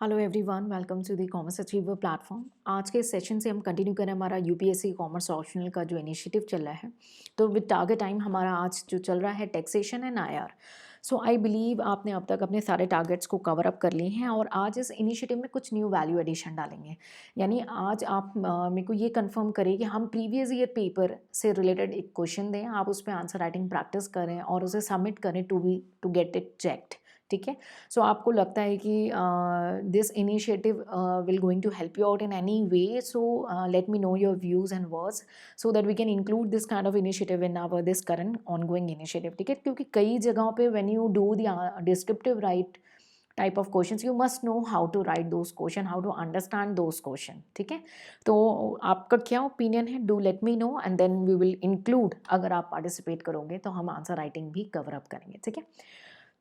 Hello everyone, welcome to the commerce achiever platform. आज के session से हम कंटिन्यू करें हमारा यूपीएससी कॉमर्स ऑप्शनल का जो इनिशिएटिव चल रहा है। तो विद टारगेट टाइम हमारा आज जो चल रहा है taxation and IR. So I believe आपने अब तक अपने सारे टारगेट्स को कवर अप कर लिए हैं और आज इस इनिशिएटिव में कुछ न्यू वैल्यू एडिशन डालेंगे। यानी आज आप मेरे को ये कंफर्म करें कि हम प्रीवियस ईयर पेपर से रिलेटेड एक क्वेश्चन दें, आप उस पर आंसर राइटिंग प्रैक्टिस करें और उसे सबमिट करें टू गेट इट चेक्ड। ठीक है। सो आपको लगता है कि this initiative will going to help you out in any way, so let me know your views and words so that we can include this kind of initiative in our this current ongoing initiative. ठीक है, क्योंकि कई जगहों पे when you do the descriptive write type of questions you must know how to write those question, how to understand those question. ठीक है, तो आपका क्या ओपिनियन है, do let me know and then we will include. अगर आप participate करोगे तो हम आंसर राइटिंग भी कवर अप करेंगे। ठीक है,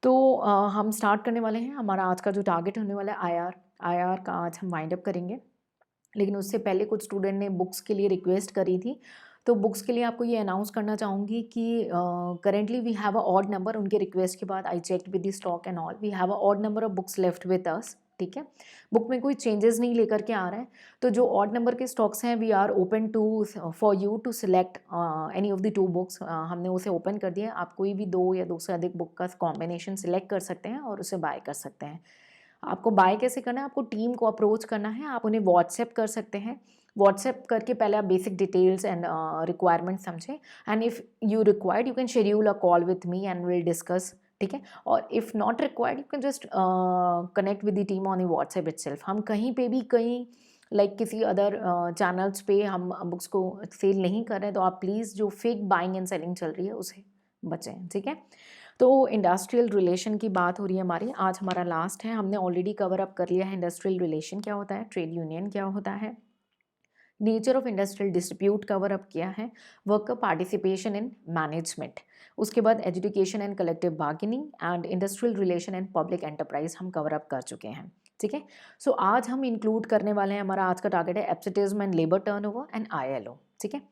तो हम स्टार्ट करने वाले हैं। हमारा आज का जो टारगेट होने वाला है आईआर, आईआर का आज हम वाइंड अप करेंगे। लेकिन उससे पहले कुछ स्टूडेंट ने बुक्स के लिए रिक्वेस्ट करी थी, तो बुक्स के लिए आपको ये अनाउंस करना चाहूँगी कि currently we have a odd number. उनके रिक्वेस्ट के बाद I checked with the stock and all, we have a odd number of books left with us. ठीक है, बुक में कोई चेंजेस नहीं लेकर के आ रहे हैं, तो जो ऑड नंबर के स्टॉक्स हैं we are open to for you to select any of the two books. हमने उसे ओपन कर दिया है, आप कोई भी दो या दो से अधिक बुक का कॉम्बिनेशन सिलेक्ट कर सकते हैं और उसे बाय कर सकते हैं। आपको बाय कैसे करना है, आपको टीम को अप्रोच करना है, आप उन्हें व्हाट्सएप कर सकते हैं। व्हाट्सएप करके पहले आप बेसिक डिटेल्स एंड रिक्वायरमेंट समझें, and if you required you can schedule a call with me and will discuss. ठीक है, और if not required you can just connect with the team on the WhatsApp itself. हम कहीं पे भी कहीं किसी अदर चैनल्स पे हम बुक्स को सेल नहीं कर रहे हैं, तो आप प्लीज़ जो फेक बाइंग एंड सेलिंग चल रही है उसे बचें। ठीक है, तो इंडस्ट्रियल रिलेशन की बात हो रही है हमारी, आज हमारा लास्ट है। हमने ऑलरेडी कवर अप कर लिया है इंडस्ट्रियल रिलेशन क्या होता है, ट्रेड यूनियन क्या होता है, nature of industrial dispute cover up किया है, वर्कर पार्टिसिपेशन इन मैनेजमेंट, उसके बाद education and collective bargaining and industrial relation and public enterprise हम कवर अप कर चुके हैं। ठीक है, सो आज हम इंक्लूड करने वाले हैं, हमारा आज का टारगेट है absenteeism and labour turnover and ILO. ठीक है,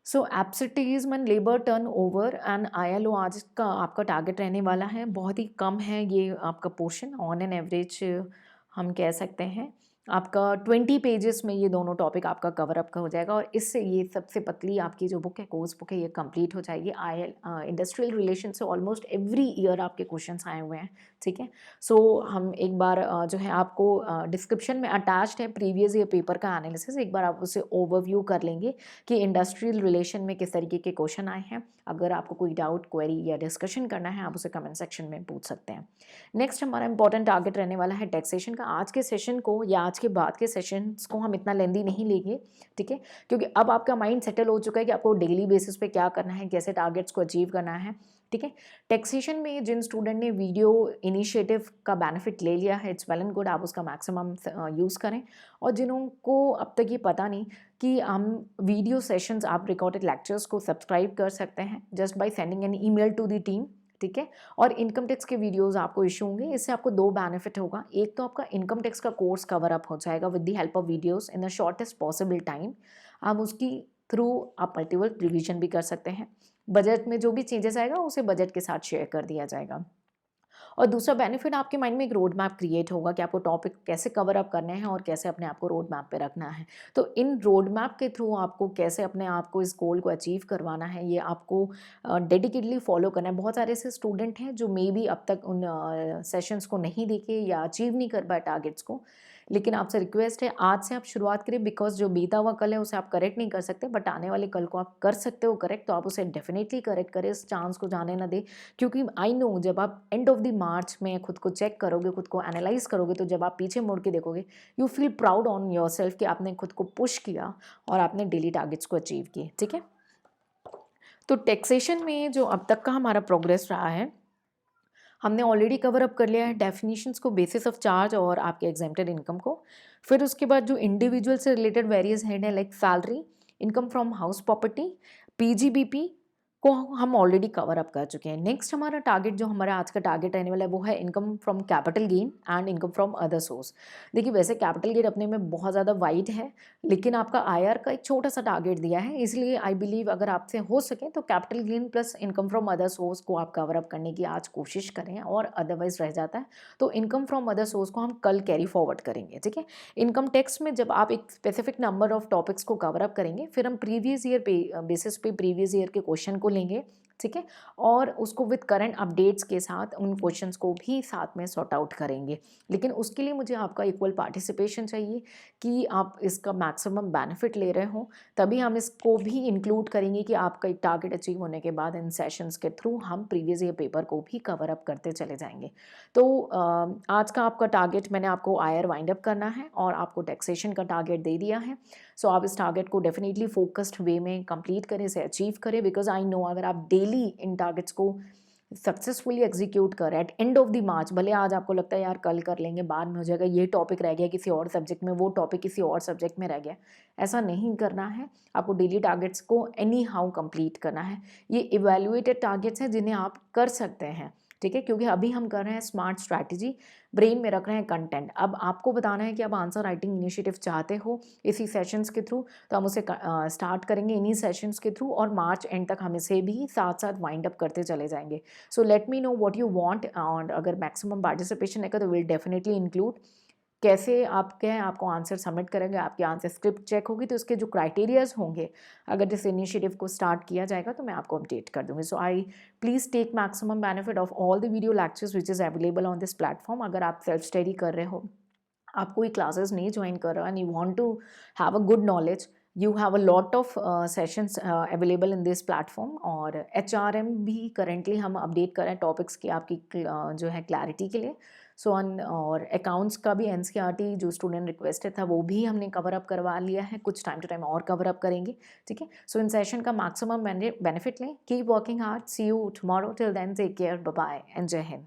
so absenteeism and labour turnover and ILO आज का आपका टारगेट रहने वाला है। बहुत ही कम है ये आपका पोर्शन, ऑन एन एवरेज हम कह सकते हैं आपका 20 पेजेस में ये दोनों टॉपिक आपका कवर अप का हो जाएगा, और इससे ये सबसे पतली आपकी जो बुक है, कोर्स बुक है, ये कंप्लीट हो जाएगी। इंडस्ट्रियल रिलेशन से ऑलमोस्ट एवरी ईयर आपके क्वेश्चंस आए हुए हैं। ठीक है, सो हम एक बार जो है आपको डिस्क्रिप्शन में अटैच्ड है प्रीवियस ईयर पेपर का एनालिसिस, एक बार आप उसे ओवरव्यू कर लेंगे कि इंडस्ट्रियल रिलेशन में किस तरीके के क्वेश्चन आए हैं। अगर आपको कोई डाउट, क्वेरी या डिस्कशन करना है, आप उसे कमेंट सेक्शन में पूछ सकते हैं। नेक्स्ट हमारा इंपॉर्टेंट टारगेट रहने वाला है टैक्सेशन का। आज के सेशन को या आज के बाद के सेशंस को हम इतना लेंदी नहीं लेंगे। ठीक है, क्योंकि अब आपका माइंड सेटल हो चुका है कि आपको डेली बेसिस पे क्या करना है, कैसे टारगेट्स को अचीव करना है। ठीक है, टैक्सेशन में जिन स्टूडेंट ने वीडियो इनिशिएटिव का बेनिफिट ले लिया है, इट्स वेल एंड गुड, आप उसका मैक्सिमम यूज़ करें। और जिनको अब तक ये पता नहीं कि हम वीडियो सेशंस, आप रिकॉर्डेड लेक्चर्स को सब्सक्राइब कर सकते हैं just by sending an email to the team. ठीक है, और इनकम टैक्स के वीडियोस आपको इशू होंगे, इससे आपको दो बेनिफिट होगा। एक तो आपका इनकम टैक्स का कोर्स कवर अप हो जाएगा with the help of videos in the shortest possible time. आप उसकी थ्रू आप मल्टीपल रिवीजन भी कर सकते हैं। बजट में जो भी चेंजेस आएगा उसे बजट के साथ शेयर कर दिया जाएगा। और दूसरा बेनिफिट, आपके माइंड में एक रोड मैप क्रिएट होगा कि आपको टॉपिक कैसे कवर अप करने हैं और कैसे अपने आप को रोड मैप पे रखना है। तो इन रोड मैप के थ्रू आपको कैसे अपने आप को इस गोल को अचीव करवाना है, ये आपको डेडिकेटली फॉलो करना है। बहुत सारे ऐसे स्टूडेंट हैं जो मे बी अब तक उन सेशंस को नहीं देखे या अचीव नहीं कर पाए टारगेट्स को, लेकिन आपसे रिक्वेस्ट है आज से आप शुरुआत करें, बिकॉज जो बीता हुआ कल है उसे आप करेक्ट नहीं कर सकते, बट आने वाले कल को आप कर सकते हो करेक्ट, तो आप उसे डेफिनेटली करेक्ट करें, इस चांस को जाने ना दें। क्योंकि आई नो जब आप एंड ऑफ द मार्च में खुद को चेक करोगे, खुद को एनालाइज करोगे, तो जब आप पीछे मुड़ के देखोगे you feel proud on your self कि आपने खुद को पुश किया और आपने डेली टारगेट्स को अचीव किए। ठीक है, तो टैक्सेशन में जो अब तक का हमारा प्रोग्रेस रहा है, हमने ऑलरेडी कवर अप कर लिया है डेफिनेशंस को, बेसिस ऑफ चार्ज और आपके एग्जेम्प्टेड इनकम को। फिर उसके बाद जो इंडिविजुअल से रिलेटेड वेरियस हेड है like salary, income from house property, PGBP, को हम ऑलरेडी कवर अप कर चुके हैं। नेक्स्ट हमारा टारगेट, जो हमारा आज का टारगेट रहने वाला है, वो है income from capital gain and income from other source. देखिए वैसे कैपिटल गेन अपने में बहुत ज़्यादा वाइड है, लेकिन आपका आईआर का एक छोटा सा टारगेट दिया है, इसलिए आई बिलीव अगर आपसे हो सके तो capital gain plus income from other source को आप कवर अप करने की आज कोशिश करें, और अदरवाइज रह जाता है तो इनकम फ्रॉम अदर सोर्स को हम कल कैरी फॉरवर्ड करेंगे, ठीक है। इनकम टैक्स में जब आप एक स्पेसिफिक नंबर ऑफ टॉपिक्स को कवर अप करेंगे, फिर हम प्रीवियस ईयर पे बेसिस पे प्रीवियस ईयर के क्वेश्चन को लेंगे, ठीक है, और उसको विद करंट अपडेट्स के साथ उन क्वेश्चंस को भी साथ में सॉर्ट आउट करेंगे। लेकिन उसके लिए मुझे आपका इक्वल पार्टिसिपेशन चाहिए कि आप इसका मैक्सिमम बेनिफिट ले रहे हो, तभी हम इसको भी इंक्लूड करेंगे कि आपका एक टारगेट अचीव होने के बाद इन सेशंस के थ्रू हम प्रीवियस ईयर पेपर को भी कवर अप करते चले जाएंगे। तो आज का आपका टारगेट, मैंने आपको आईआर वाइंड अप करना है और आपको टैक्सेशन का टारगेट दे दिया है। सो आप इस टारगेट को डेफिनेटली फोकस्ड वे में कंप्लीट करें, इसे अचीव करें, बिकॉज आई नो अगर आप डेली इन टारगेट्स को सक्सेसफुली एग्जीक्यूट करें एट एंड ऑफ द मार्च, भले आज आपको लगता है यार कल कर लेंगे, बाद में हो जाएगा, ये टॉपिक रह गया किसी और सब्जेक्ट में, वो टॉपिक किसी और सब्जेक्ट में रह गया, ऐसा नहीं करना है। आपको डेली टारगेट्स को एनी हाउ कंप्लीट करना है। ये इवेल्युएटेड टारगेट्स हैं जिन्हें आप कर सकते हैं, ठीक है, क्योंकि अभी हम कर रहे हैं स्मार्ट स्ट्रैटेजी, ब्रेन में रख रहे हैं कंटेंट। अब आपको बताना है कि आप आंसर राइटिंग इनिशिएटिव चाहते हो इसी सेशंस के थ्रू, तो हम उसे स्टार्ट करेंगे इन्हीं सेशंस के थ्रू, और मार्च एंड तक हम इसे भी साथ साथ वाइंड अप करते चले जाएंगे। सो let me know what you want, और अगर मैक्सिमम पार्टिसिपेशन रहेगा तो विल डेफिनेटली इंक्लूड। कैसे आप क्या है, आपको आंसर सबमिट करेंगे, आपकी आंसर स्क्रिप्ट चेक होगी, तो इसके जो क्राइटेरियाज होंगे अगर इस इनिशिएटिव को स्टार्ट किया जाएगा तो मैं आपको अपडेट कर दूंगी। So I please take maximum benefit of all the video lectures which is available on this platform. अगर आप सेल्फ स्टडी कर रहे हो, आप कोई क्लासेस नहीं ज्वाइन कर रहा and you want to have a good knowledge, you have a lot of sessions available in this platform, और एचआरएम भी करेंटली हम अपडेट कर रहे हैं टॉपिक्स की आपकी जो है क्लैरिटी के लिए। सो और अकाउंट्स का भी एनसीईआरटी जो स्टूडेंट रिक्वेस्टेड था वो भी हमने कवर अप करवा लिया है, कुछ टाइम टू टाइम और कवर अप करेंगे, ठीक है। सो इन सेशन का मैक्सिमम बेनिफिट लें, keep working hard, see you tomorrow, till then take care, bye bye and Jai Hind.